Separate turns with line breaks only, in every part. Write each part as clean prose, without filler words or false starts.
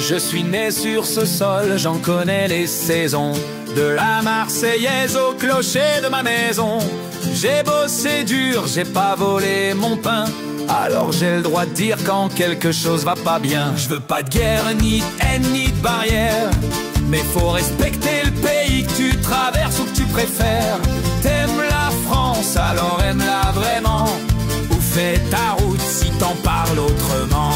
Je suis né sur ce sol, j'en connais les saisons. De la Marseillaise au clocher de ma maison. J'ai bossé dur, j'ai pas volé mon pain. Alors j'ai le droit de dire quand quelque chose va pas bien. Je veux pas de guerre, ni de haine, ni de barrière. Mais faut respecter le pays que tu traverses ou que tu préfères. T'aimes la France, alors aime-la vraiment. Ou fais ta route si t'en parles autrement.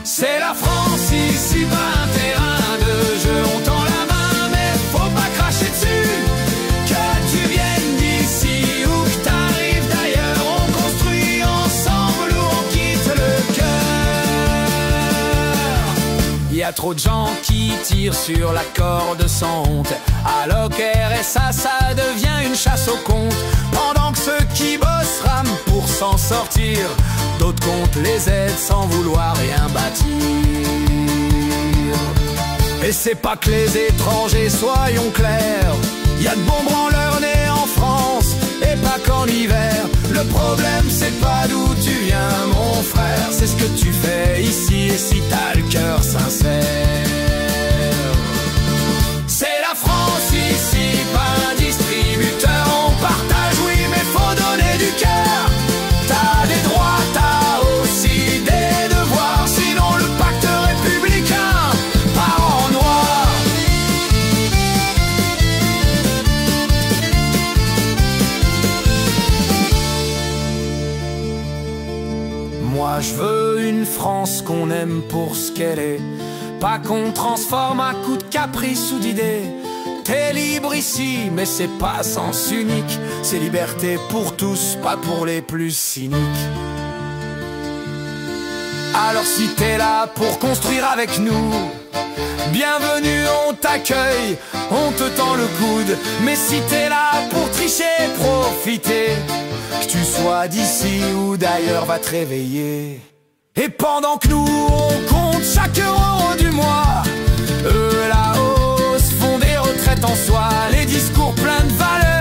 C'est la France ici, pas un terrain de jeu. On tend la main mais faut pas cracher dessus. Que tu viennes d'ici ou que t'arrives d'ailleurs, on construit ensemble ou on quitte le cœur. Y a trop de gens qui tirent sur la corde sans honte. Alors qu'RSA ça devient une chasse aux comptes. Pendant que ceux qui bossent rament pour s'en sortir, d'autres comptent les aides sans vouloir rien bâtir. Et c'est pas que les étrangers, soyons clairs. Y a de bons branleurs nés en France et pas qu'en hiver. Le problème c'est pas d'où tu viens mon frère, c'est ce que tu fais ici et si t'as le cœur sincère. C'est la France ici, pas un distributeur. On partage oui mais faut donner du cœur. T'as des droits, t'as aussi des devoirs. Sinon le pacte républicain part en noir. Moi je veux une France qu'on aime pour ce qu'elle est. Pas qu'on transforme à coup de caprice ou d'idée. T'es libre ici, mais c'est pas sens unique. C'est liberté pour tous, pas pour les plus cyniques. Alors si t'es là pour construire avec nous, bienvenue, on t'accueille, on te tend le coude. Mais si t'es là pour tricher, profiter, que tu sois d'ici ou d'ailleurs, va te réveiller. Et pendant que nous on compte chaque euro du mois, eux là-haut se font des retraites en soi. Les discours pleins de valeurs